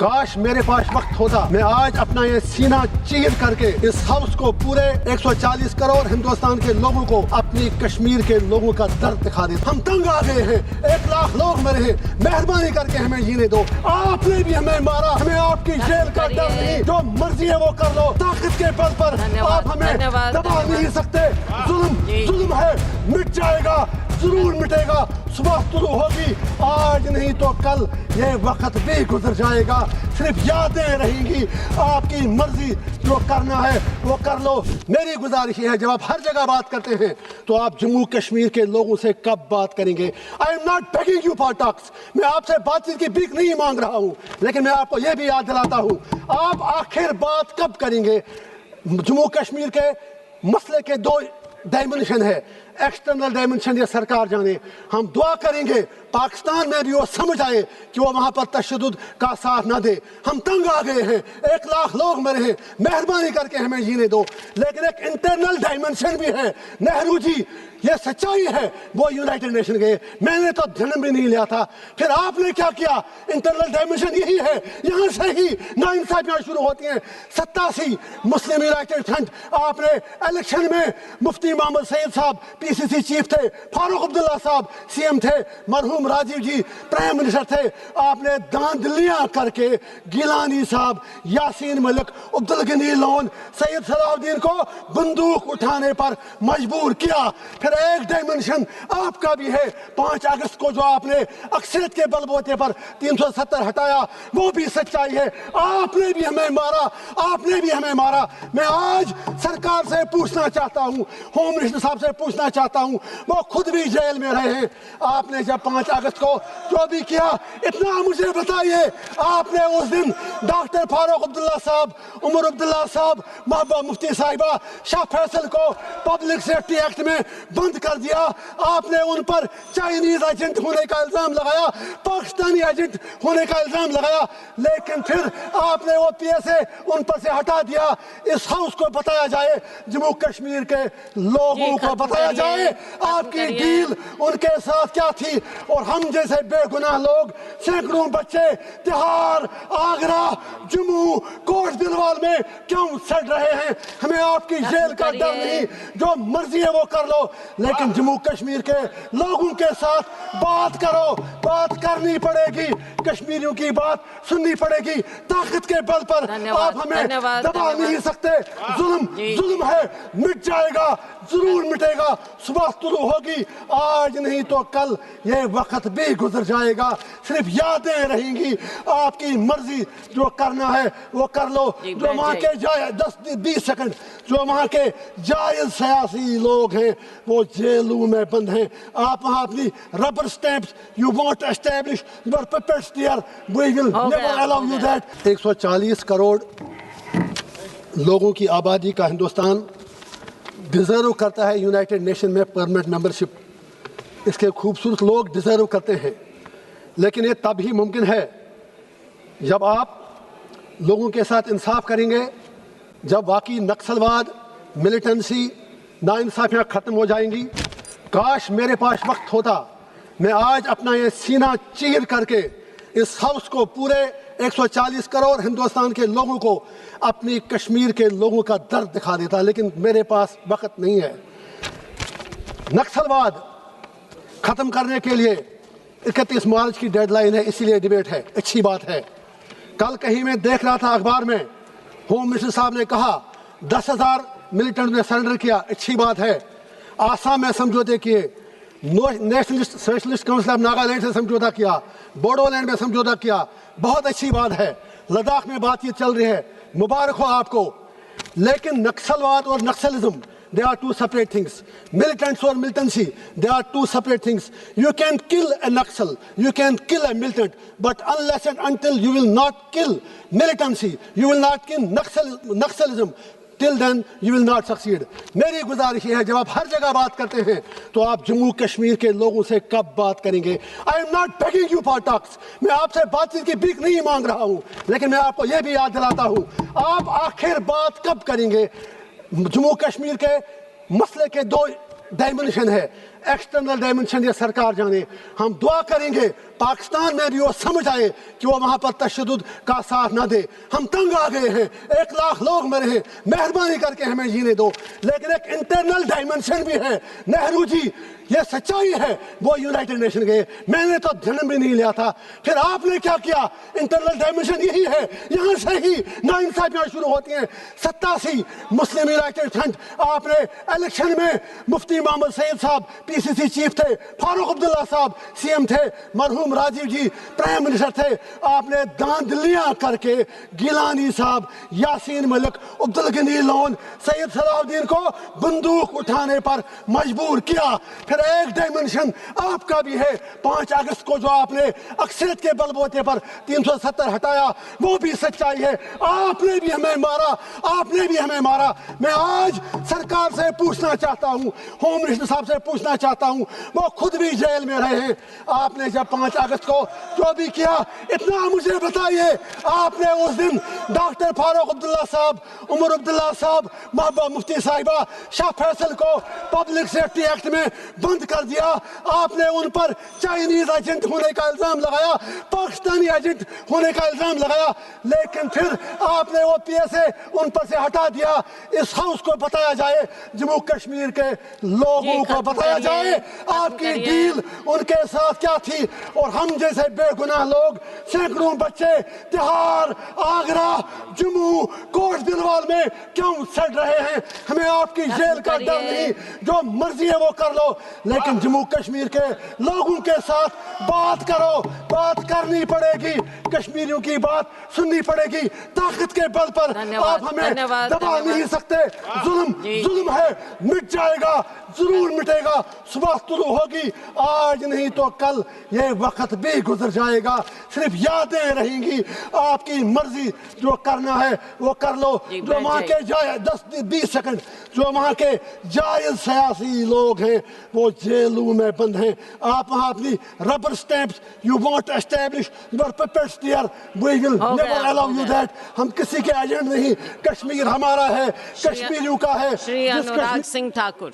काश मेरे पास वक्त होता, मैं आज अपना ये सीना चीर करके इस हाउस को पूरे 140 करोड़ हिंदुस्तान के लोगों को अपनी कश्मीर के लोगों का दर्द दिखा देता। हम तंग आ गए हैं, 1 लाख लोग मरे हैं, मेहरबानी करके हमें जीने दो। आपने भी हमें मारा, हमें आपकी जेल का डर नहीं, जो मर्जी है वो कर लो। ताकत के बल पर आप हमें दबा नहीं सकते। जुल्म है, मिट जाएगा, जरूर मिटेगा, सुबह शुरू होगी, आज नहीं तो कल ये वक्त भी गुजर जाएगा। सिर्फ यादें रहेंगी, आपकी मर्जी जो करना है वो कर लो। मेरी गुजारिश है, जब आप हर जगह बात करते हैं तो आप जम्मू कश्मीर के लोगों से कब बात करेंगे? I am not begging you for talks, मैं आपसे बातचीत की भीख नहीं मांग रहा हूँ, लेकिन मैं आपको ये भी याद दिलाता हूँ, आप आखिर बात कब करेंगे? जम्मू कश्मीर के मसले के 2 डायमेंशन है, एक्सटर्नल डायमेंशन ये सरकार जाने। हम दुआ करेंगे पाकिस्तान में भी वो समझ आए कि वो वहाँ पर तशद्दुद का साथ ना दे। हम तंग आ गए हैं, 1 लाख लोग मरे हैं, मेहरबानी करके हमें जीने दो। लेकिन एक इंटरनल डायमेंशन भी है। नेहरू जी, ये सच्चाई है, वो यूनाइटेड नेशन गए, मैंने तो जन्म भी नहीं लिया था। फिर आपने क्या किया? इंटरनल डायमेंशन यही है, यहाँ से ही नाइंसाफियाँ शुरू होती हैं। 87 मुस्लिम यूनाइटेड फ्रंट, आपने इलेक्शन में मुफ्ती मोहम्मद सईद साहब पीसीसी चीफ थे, फारूक अब्दुल्ला साहब सीएम थे, मरहूम राजीव जी प्राइम मिनिस्टर थे, आपने धांधलियां करके गिलानी साहब, यासीन मलिक, अब्दुल गनी लोन, सैयद सलाउद्दीन को बंदूक उठाने पर मजबूर किया। फिर एक डायमेंशन आपका भी है, 5 अगस्त को जो आपने अक्सरियत के बलबूते पर 370 हटाया, वो भी सच्चाई है। आपने भी हमें मारा, आपने भी हमें मारा। मैं आज सरकार से पूछना चाहता हूँ, होम मिनिस्टर साहब से पूछना चाहता हूँ, वो खुद भी जेल में रहे हैं। आपने जब 5 अगस्त को जो भी किया, इतना मुझे बताइए, आपने उस दिन डॉक्टर फारूक अब्दुल्ला साहब, उमर अब्दुल्ला साहब, महबूबा मुफ्ती साहिबा, शाह फैसल को पब्लिक सेफ्टी एक्ट में बंद कर दिया। आपने उन पर चाइनीज एजेंट होने का इल्जाम लगाया, पाकिस्तानी एजेंट होने का इल्जाम लगाया, लेकिन फिर आपने वो पीएसए उन पर से हटा दिया। इस हाउस को बताया जाए, जम्मू कश्मीर के लोगों को बताया जाए आपकी डील उनके साथ क्या थी। और हम जैसे बेगुनाह लोग, सैकड़ों बच्चे तिहाड़, आगरा, जम्मू, कोट दिलवाल में क्यों सड़ रहे हैं? हमें आपकी जेल का डर नहीं, जो मर्जी है वो कर लो, लेकिन जम्मू कश्मीर के लोगों के साथ बात करो। बात करनी पड़ेगी, कश्मीरियों की बात सुननी पड़ेगी। ताकत के बल पर आप हमें दबा नहीं सकते। जुल्म है, मिट जाएगा, जरूर मिटेगा, सुबह शुरू होगी, आज नहीं तो कल ये वक्त भी गुजर जाएगा। सिर्फ यादें रहेंगी, आपकी मर्जी जो करना है वो कर लो। जो वहाँ के 10-20 सेकंड जो वहाँ के जायज सियासी लोग हैं वो जेलों में बंद हैं। आप वहाँ अपनी rubber stamps, you want establish your puppets there, we will never allow you that. 140 crore लोगों की आबादी का हिंदुस्तान डिजर्व करता है यूनाइटेड नेशन में परमानेंट मेंबरशिप। इसके खूबसूरत लोग डिजर्व करते हैं, लेकिन ये तब ही मुमकिन है जब आप लोगों के साथ इंसाफ करेंगे, जब वाकई नक्सलवाद, मिलिटेंसी, नाइंसाफियाँ ख़त्म हो जाएंगी। काश मेरे पास वक्त होता, मैं आज अपना ये सीना चीर करके इस हाउस को पूरे 140 करोड़ हिंदुस्तान के लोगों को अपनी कश्मीर के लोगों का दर्द दिखा देता, लेकिन मेरे पास वक्त नहीं है। नक्सलवाद ख़त्म करने के लिए 31 मार्च की डेडलाइन है, इसीलिए डिबेट है, अच्छी बात है। कल कहीं मैं देख रहा था अखबार में, होम मिनिस्टर साहब ने कहा 10,000 मिलिटेंट ने सरेंडर किया, अच्छी बात है। आसाम में समझौते किए, nationalist socialist council of Nagaland से समझौता किया, बोडोलैंड में समझौता किया, बहुत अच्छी बात है। लद्दाख में बातचीत चल रही है, मुबारक हो आपको। लेकिन नक्सलवाद और Naxalism, they are 2 separate things. Militants or militancy, they are 2 separate things. You can kill a Naxal, you can kill a militant, but unless and until you will not kill militancy, you will not kill Naxalism, till then you will not succeed. मेरी गुजारिश है, जब आप हर जगह बात करते हैं तो आप जम्मू कश्मीर के लोगों से कब बात करेंगे? I am not begging you for talks, मैं आपसे बातचीत की भीख नहीं मांग रहा हूँ, लेकिन मैं आपको यह भी याद दिलाता हूँ, आप आखिर बात कब करेंगे? जम्मू कश्मीर के मसले के 2 डायमेंशन है, एक्सटर्नल डायमेंशन ये सरकार जाने। हम दुआ करेंगे पाकिस्तान में भी वो समझ आए कि वो वहाँ पर तशद्दुद का साथ ना दे। हम तंग आ गए हैं, 1 लाख लोग मरे हैं, मेहरबानी करके हमें जीने दो। लेकिन एक इंटरनल डायमेंशन भी है नेहरू जी, ये सच्चाई है। वो यूनाइटेड नेशन गए, मैंने तो जन्म भी नहीं लिया था। फिर आपने क्या किया? इंटरनल डायमेंशन यही है, यहाँ से ही नाइंसाफियाँ शुरू होती हैं। 87 मुस्लिम यूनाइटेड फ्रंट, आपने इलेक्शन में मुफ्ती मोहम्मद सईद साहब पीसीसी चीफ थे, फारूक अब्दुल्ला साहब सीएम थे, मरहूम राजीव जी प्राइम मिनिस्टर थे। आपने धांधलियां करके गिलानी साहब, यासीन मलिक, अब्दुल गनी लोन, सैयद सलाउद्दीन को बंदूक उठाने पर मजबूर किया। फिर एक डायमेंशन आपका भी है, 5 अगस्त को जो आपने अक्सरियत के बलबूते पर 370 हटाया, वो भी सच्चाई है। आपने भी हमें मारा, आपने भी हमें मारा। मैं आज सरकार से पूछना चाहता हूँ, होम मिनिस्टर साहब से पूछना चाहता हूँ, वो खुद भी जेल में रहे हैं। आपने जब 5 अगस्त को जो भी किया, इतना मुझे बताइए, आपने उस दिन डॉक्टर फारूक अब्दुल्ला साहब, उमर अब्दुल्ला साहब, महबूबा मुफ्ती साहिबा, शाह फैसल को पब्लिक सेफ्टी एक्ट में बंद कर दिया। आपने उन पर चाइनीज एजेंट होने का इल्जाम लगाया, पाकिस्तानी एजेंट होने का इल्जाम लगाया, लेकिन फिर आपने वो पीएसए उन पर से हटा दिया। इस हाउस को बताया जाए, जम्मू कश्मीर के लोगों को बताया जाए आपकी डील उनके साथ क्या थी। और हम जैसे बेगुनाह लोग, सैकड़ों बच्चे तिहाड़, आगरा, जम्मू, कोट दिलवाल में क्यों सड़ रहे हैं? हमें आपकी जेल का डर नहीं, जो मर्जी है वो कर लो, लेकिन जम्मू कश्मीर के लोगों के साथ बात करो। बात करनी पड़ेगी, कश्मीरियों की बात सुननी पड़ेगी। ताकत के बल पर आप हमें दबा नहीं सकते। जुल्म है, मिट जाएगा, जरूर मिटेगा, सुबह शुरू होगी, आज नहीं तो कल ये वक्त भी गुजर जाएगा। सिर्फ यादें रहेंगी, आपकी मर्जी, जो करना है वो कर लो। जो वहाँ के 10-20 सेकंड जो वहाँ के जायज सियासी लोग हैं वो जेलों में बंद हैं। आप वहाँ अपनी rubber stamps, you want to establish your puppets there, we will never allow you that. हम किसी के एजेंट नहीं, कश्मीर हमारा है, कश्मीरियों का है। श्री अनुराग सिंह ठाकुर।